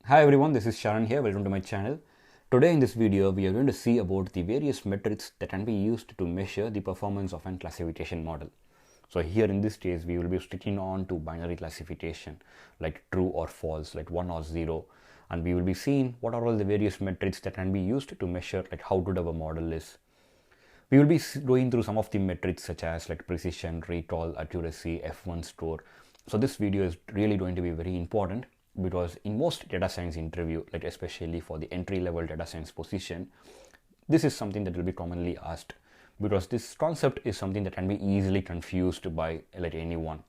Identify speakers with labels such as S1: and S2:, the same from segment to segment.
S1: Hi everyone, this is Sharan here. Welcome to my channel. Today in this video, we are going to see about the various metrics that can be used to measure the performance of a classification model. So here in this case, we will be sticking on to binary classification like true or false, like 1 or 0. And we will be seeing what are all the various metrics that can be used to measure like how good our model is. We will be going through some of the metrics such as like precision, recall, accuracy, F1 score. So this video is really going to be very important because in most data science interview, like especially for the entry level data science position, this is something that will be commonly asked because this concept is something that can be easily confused by like anyone.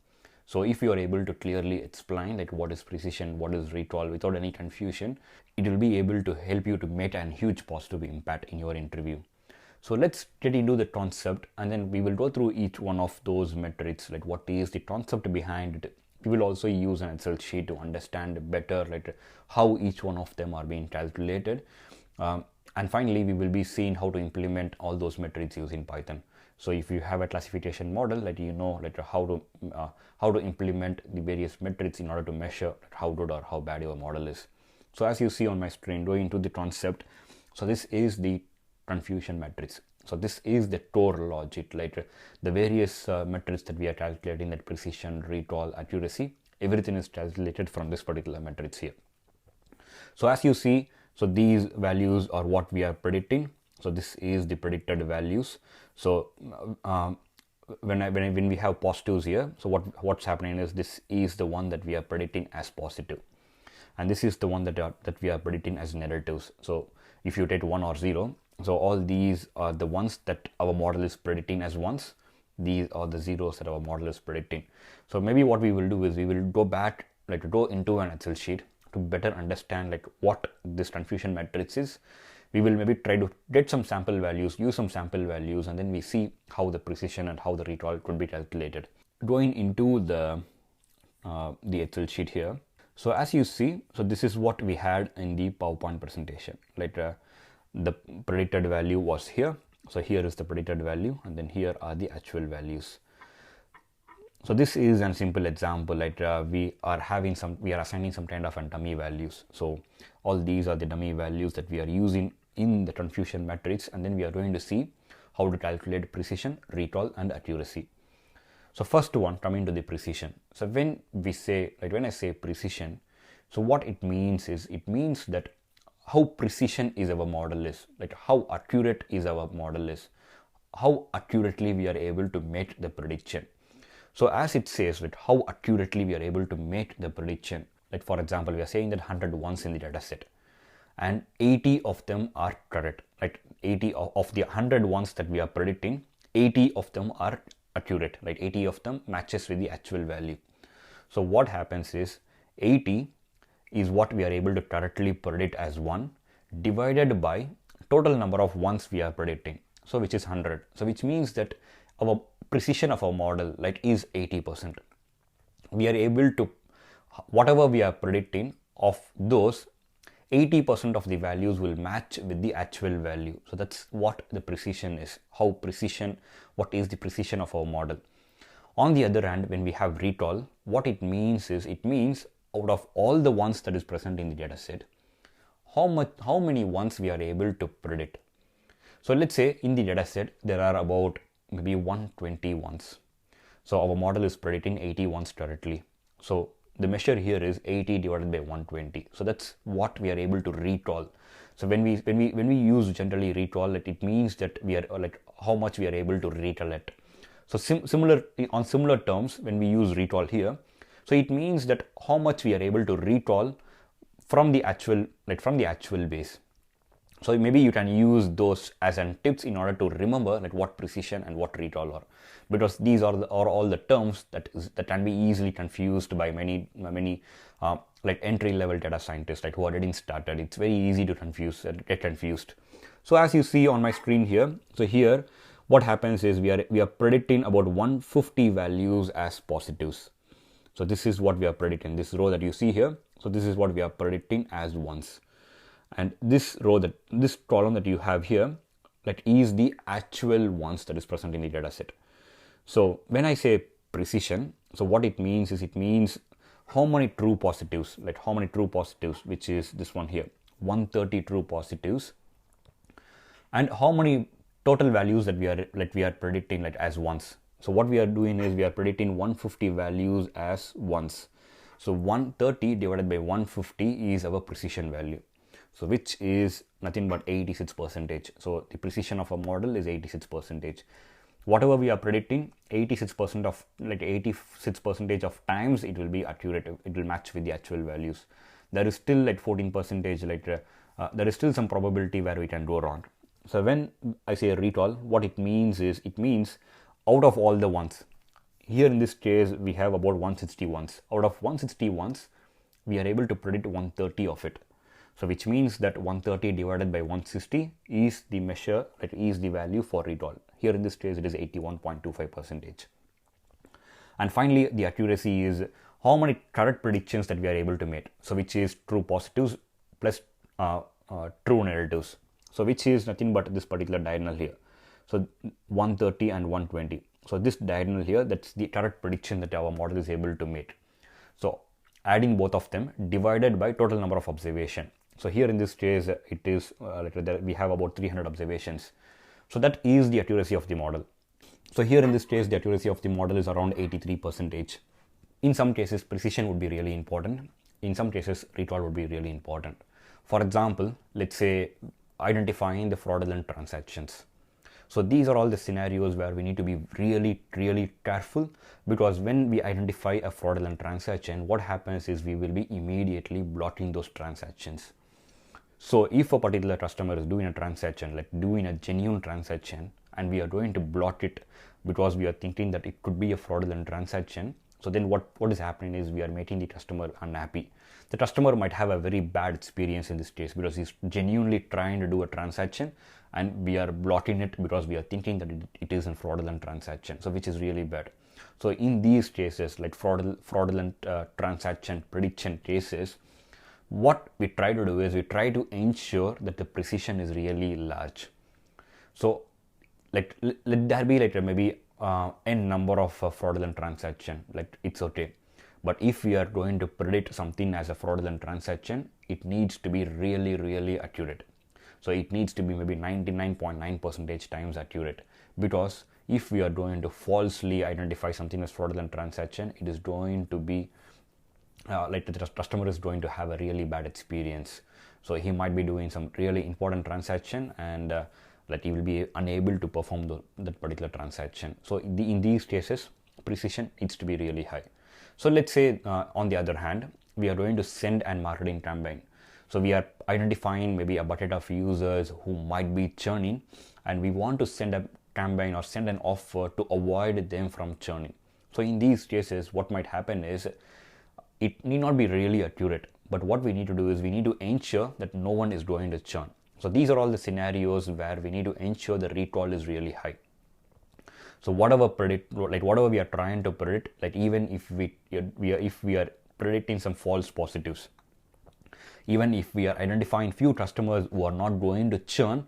S1: So if you are able to clearly explain like what is precision, what is recall without any confusion, it will be able to help you to make a huge positive impact in your interview. So let's get into the concept and then we will go through each one of those metrics, like what is the concept behind it. We will also use an Excel sheet to understand better like how each one of them are being calculated. And finally, we will be seeing how to implement all those metrics using Python. So if you have a classification model, like you know like how to implement the various metrics in order to measure how good or how bad your model is. So as you see on my screen, going into the concept, so this is the confusion matrix. So this is the core logic, like the various metrics that we are calculating, that precision, recall, accuracy, everything is calculated from this particular matrix here. So as you see, so these values are what we are predicting. So this is the predicted values. So when we have positives here, so what's happening is this is the one that we are predicting as positive, and this is the one that we are predicting as negatives. So if you take 1 or 0, so all these are the ones that our model is predicting as ones. These are the zeros that our model is predicting. So maybe what we will do is we will go back, like go into an Excel sheet to better understand like what this confusion matrix is. We will maybe try to get some sample values, use some sample values, and then we see how the precision and how the recall could be calculated. Going into the Excel sheet here. So as you see, so this is what we had in the PowerPoint presentation. Like the predicted value was here. So here is the predicted value, and then here are the actual values. So this is a simple example, like we are assigning some kind of dummy values. So all these are the dummy values that we are using in the confusion matrix, and then we are going to see how to calculate precision, recall, and accuracy. So first one, coming to the precision. So when I say precision, so what it means is, it means that how precision is our model is, like how accurate is our model is, how accurately we are able to make the prediction. So as it says, like how accurately we are able to make the prediction. Like for example, we are saying that 100 ones in the data set and 80 of them are correct. Like 80 of the 100 ones that we are predicting, 80 of them are accurate, like 80 of them matches with the actual value. So what happens is 80 is what we are able to correctly predict as 1 divided by total number of ones we are predicting, so which is 100. So which means that our precision of our model like is 80%. We are able to, whatever we are predicting of those, 80% of the values will match with the actual value. So that's what the precision is. What is the precision of our model? On the other hand, when we have recall, what it means is, it means out of all the ones that is present in the data set, how many ones we are able to predict. So let's say in the data set there are about maybe 120 ones. So our model is predicting 80 ones correctly. So the measure here is 80 divided by 120. So that's what we are able to recall. So when we use generally recall, it means that we are like how much we are able to recollect. So on similar terms, when we use recall here, so it means that how much we are able to recall from the actual base. So maybe you can use those as an tips in order to remember like what precision and what recall are, because these are all the terms that can be easily confused by many like entry level data scientists like who are getting started. It's very easy to get confused. So as you see on my screen here, so here what happens is we are predicting about 150 values as positives. So this is what we are predicting, this row that you see here. So this is what we are predicting as ones, and this column that you have here, like is the actual ones that is present in the data set. So when I say precision, so what it means is, it means how many true positives, which is this one here, 130 true positives, and how many total values that we are predicting as ones. So what we are doing is we are predicting 150 values as ones. So 130 divided by 150 is our precision value. So which is nothing but 86%. So the precision of a model is 86%. Whatever we are predicting, 86% of times it will be accurate. It will match with the actual values. There is still 14%. There is still some probability where we can go wrong. So when I say a retol, what it means is, it means out of all the ones, here in this case we have about 160 ones. Out of 160 ones, we are able to predict 130 of it. So which means that 130 divided by 160 is the measure, is the value for retol. Here in this case it is 81.25%. And finally, the accuracy is how many correct predictions that we are able to make. So which is true positives plus true negatives. So which is nothing but this particular diagonal here. So 130 and 120. So this diagonal here, that's the correct prediction that our model is able to make. So adding both of them divided by total number of observation. So here in this case it is we have about 300 observations. So that is the accuracy of the model. So here in this case the accuracy of the model is around 83%. In some cases precision would be really important. In some cases retol would be really important. For example, let's say identifying the fraudulent transactions. So these are all the scenarios where we need to be really, really careful, because when we identify a fraudulent transaction, what happens is we will be immediately blocking those transactions. So if a particular customer is doing a transaction, doing a genuine transaction, and we are going to block it because we are thinking that it could be a fraudulent transaction, so then what is happening is we are making the customer unhappy. The customer might have a very bad experience in this case because he's genuinely trying to do a transaction, and we are blocking it because we are thinking that it is a fraudulent transaction, so which is really bad. So in these cases, fraudulent transaction prediction cases, what we try to do is we try to ensure that the precision is really large. So let there be maybe n number of fraudulent transaction, it's okay. But if we are going to predict something as a fraudulent transaction, it needs to be really, really accurate. So it needs to be maybe 99.9% times accurate, because if we are going to falsely identify something as fraudulent transaction, it is going to be the customer is going to have a really bad experience. So he might be doing some really important transaction, and he will be unable to perform that particular transaction. So in these cases, precision needs to be really high. So let's say on the other hand, we are going to send a marketing campaign. So we are identifying maybe a bucket of users who might be churning, and we want to send a campaign or send an offer to avoid them from churning. So in these cases, what might happen is it need not be really accurate, but what we need to do is we need to ensure that no one is going to churn. So these are all the scenarios where we need to ensure the recall is really high. So whatever we are trying to predict, even if we are predicting some false positives, even if we are identifying few customers who are not going to churn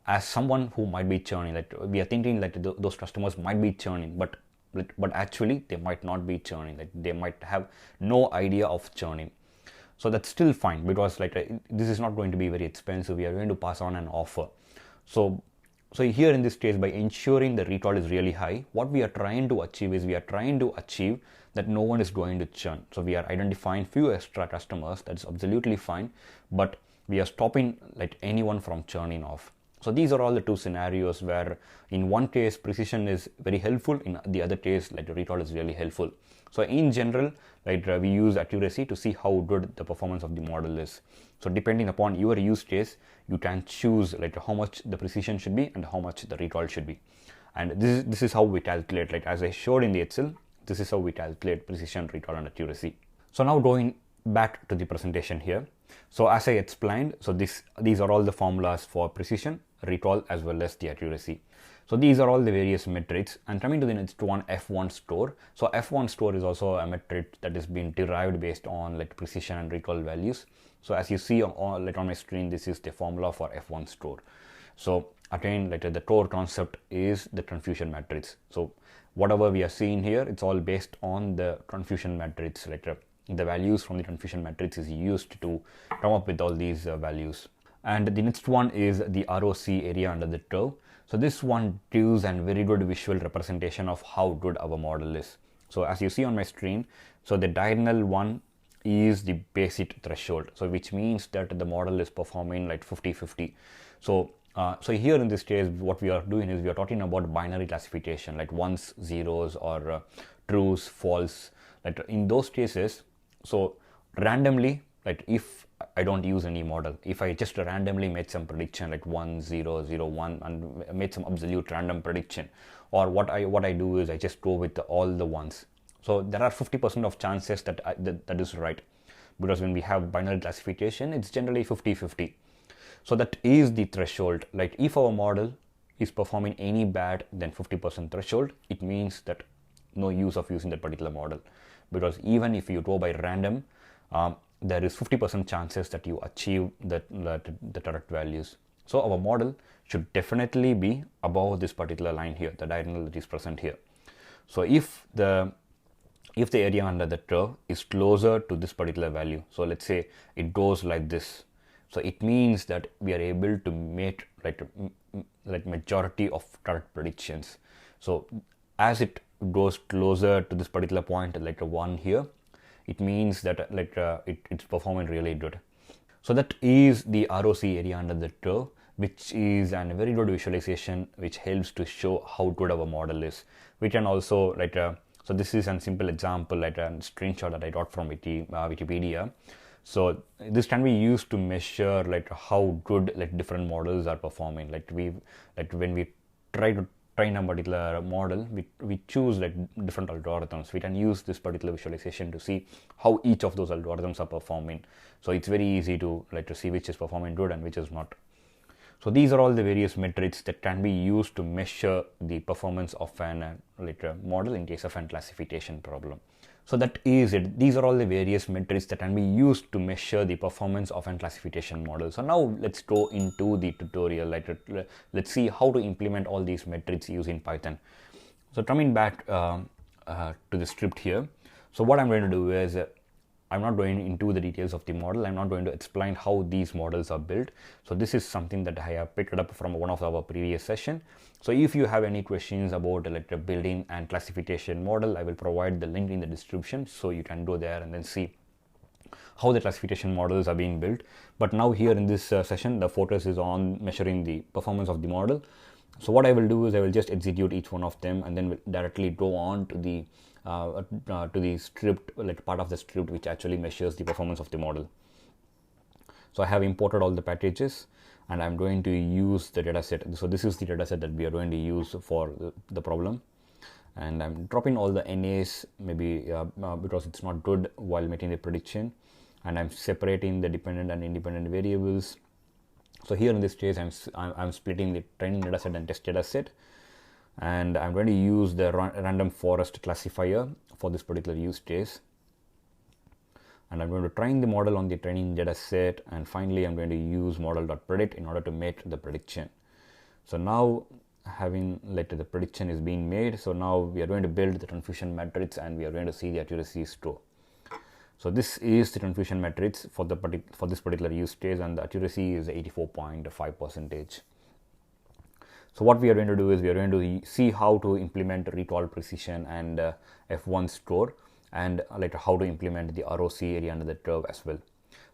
S1: as someone who might be churning, we are thinking those customers might be churning, but actually they might not be churning, they might have no idea of churning. So that's still fine, because this is not going to be very expensive. We are going to pass on an offer. So here in this case, by ensuring the recall is really high, what we are trying to achieve is that no one is going to churn. So we are identifying few extra customers, that's absolutely fine, but we are stopping anyone from churning off. So these are all the two scenarios where in one case precision is very helpful, in the other case recall is really helpful. So in general, we use accuracy to see how good the performance of the model is. So depending upon your use case, you can choose how much the precision should be and how much the recall should be. And this is how we calculate, as I showed in the Excel, this is how we calculate precision, recall and accuracy. So now going back to the presentation here. So as I explained, so these are all the formulas for precision, recall as well as the accuracy. So these are all the various metrics, and coming to the next one, F1 score. So F1 score is also a metric that is being derived based on precision and recall values. So as you see on my screen, this is the formula for F1 score. So again, the core concept is the confusion matrix. So whatever we are seeing here, it's all based on the confusion matrix. the values from the confusion matrix is used to come up with all these values. And the next one is the ROC, area under the curve. So this one gives a very good visual representation of how good our model is. So as you see on my screen, so the diagonal one is the basic threshold, so which means that the model is performing like 50-50. So here in this case, what we are doing is we are talking about binary classification, like ones, zeros, or trues, false. Like in those cases, so randomly, like if I don't use any model, if I just randomly made some prediction like 1 0 0 1 and made some absolute random prediction, or what I do is I just go with all the ones. So there are 50% of chances that that is right, because when we have binary classification, it's generally 50-50. So that is the threshold. Like if our model is performing any bad than 50% threshold, it means that no use of using that particular model, because even if you go by random, there is 50% chances that you achieve the correct values. So our model should definitely be above this particular line here, the diagonal that is present here. So if the area under the curve is closer to this particular value, so let's say it goes like this, so it means that we are able to make like majority of correct predictions. So as it goes closer to this particular point, like a 1 here, it means that it's performing really good. So that is the ROC, area under the curve, which is a very good visualization which helps to show how good our model is. We can also so this is a simple example, like a screenshot that I got from Wikipedia. So this can be used to measure like how good like different models are performing. Like when we try to train a particular model, we choose like different algorithms. We can use this particular visualization to see how each of those algorithms are performing. So it's very easy to see which is performing good and which is not. So these are all the various metrics that can be used to measure the performance of an model in case of a classification problem. So that is it. These are all the various metrics that can be used to measure the performance of a classification model. So now let's go into the tutorial. Let's see how to implement all these metrics using Python. So coming back to the script here. So what I'm going to do is I'm not going into the details of the model. I'm not going to explain how these models are built. So this is something that I have picked up from one of our previous session. So if you have any questions about building and classification model, I will provide the link in the description, so you can go there and then see how the classification models are being built. But now here in this session, the focus is on measuring the performance of the model. So what I will do is I will just execute each one of them and then we'll directly go on to the script, part of the script which actually measures the performance of the model. So I have imported all the packages and I'm going to use the dataset. So this is the dataset that we are going to use for the problem, and I'm dropping all the NAs maybe because it's not good while making the prediction, and I'm separating the dependent and independent variables. So here in this case I'm splitting the training dataset and test dataset, and I'm going to use the random forest classifier for this particular use case, and I'm going to train the model on the training data set, and finally I'm going to use model.predict in order to make the prediction. So now having the prediction is being made, so now we are going to build the confusion matrix and we are going to see the accuracy score. So this is the confusion matrix for this particular use case, and the accuracy is 84.5%. So what we are going to do is we are going to see how to implement recall, precision, and F1 store, and how to implement the ROC, area under the curve as well.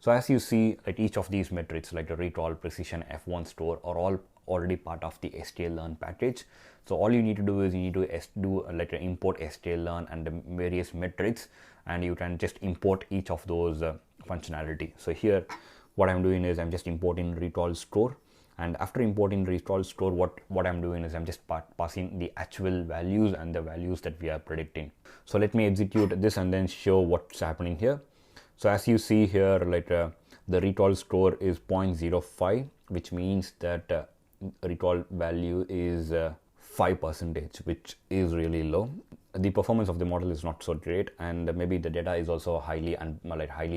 S1: So as you see, each of these metrics like the recall, precision, F1 store are all already part of the sklearn package. So all you need to do is you need to do import sklearn and the various metrics, and you can just import each of those functionality. So here what I'm doing is I'm just importing recall store, and after importing recall store, what I'm doing is I'm just passing the actual values and the values that we are predicting. So let me execute this and then show what's happening here. So as you see here, the recall score is 0.05, which means that recall value is 5%, which is really low. The performance of the model is not so great, and maybe the data is also highly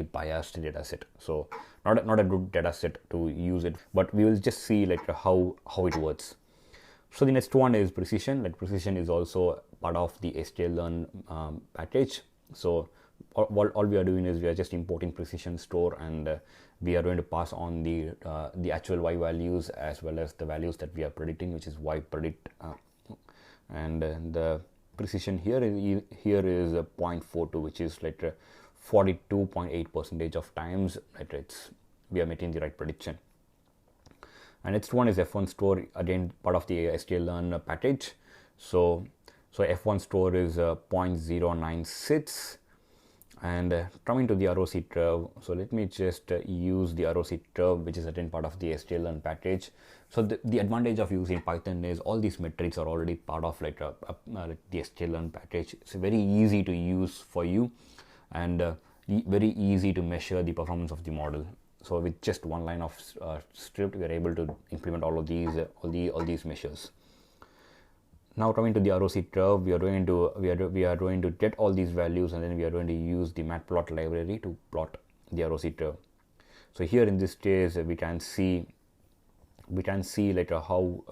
S1: biased data set. So not a good data set to use it, but we will just see how it works. So the next one is precision. Precision is also part of the sklearn package. So all we are doing is we are just importing precision store, and we are going to pass on the actual y values as well as the values that we are predicting, which is y predict, and the precision here is 0.42, which is like 42.8% of times that we are making the right prediction. And next one is F1 store, again part of the stlearn package. So F1 store is 0.096, and coming to the ROC curve. So let me just use the ROC curve, which is again part of the stlearn package. So the advantage of using Python is all these metrics are already part of like the stlearn package. It's very easy to use for you, and very easy to measure the performance of the model. So with just one line of script, we are able to implement all of these all these measures. Now coming to the ROC curve, we are going to get all these values, and then we are going to use the matplot library to plot the ROC curve. So here in this case, we can see later how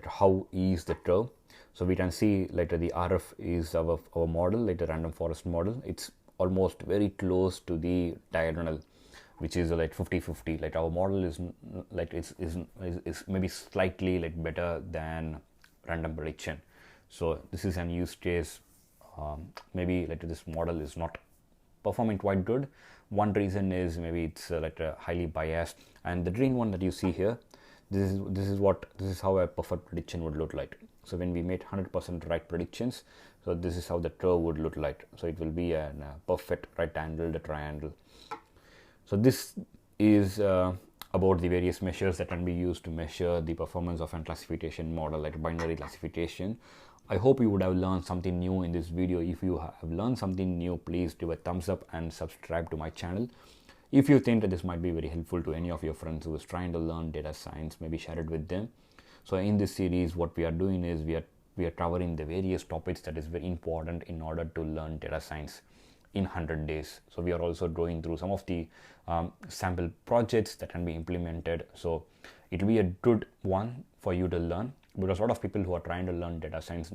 S1: how is the curve. So we can see later the RF is our model, like the random forest model. It's almost very close to the diagonal, which is like 50-50. Like our model is like is maybe slightly like better than random prediction. So this is an use case. Maybe like this model is not performing quite good. One reason is maybe it's like highly biased. And the green one that you see here, this is how a perfect prediction would look like. So when we made 100% right predictions, so this is how the curve would look like. So it will be a perfect right-angled triangle. So this is about the various measures that can be used to measure the performance of a classification model, like binary classification. I hope you would have learned something new in this video. If you have learned something new, please give a thumbs up and subscribe to my channel. If you think that this might be very helpful to any of your friends who is trying to learn data science, maybe share it with them. So in this series, what we are doing is we are covering the various topics that is very important in order to learn data science in 100 days. So we are also going through some of the sample projects that can be implemented. So it will be a good one for you to learn, because a lot of people who are trying to learn data science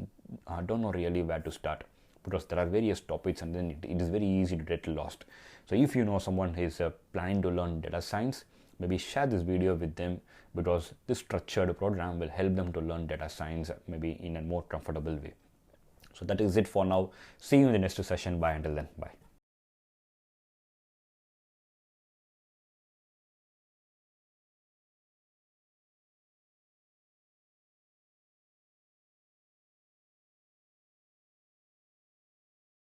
S1: don't know really where to start, because there are various topics, and then it is very easy to get lost. So if you know someone who is planning to learn data science, maybe share this video with them, because this structured program will help them to learn data science maybe in a more comfortable way. So that is it for now. See you in the next session. Bye until then. Bye.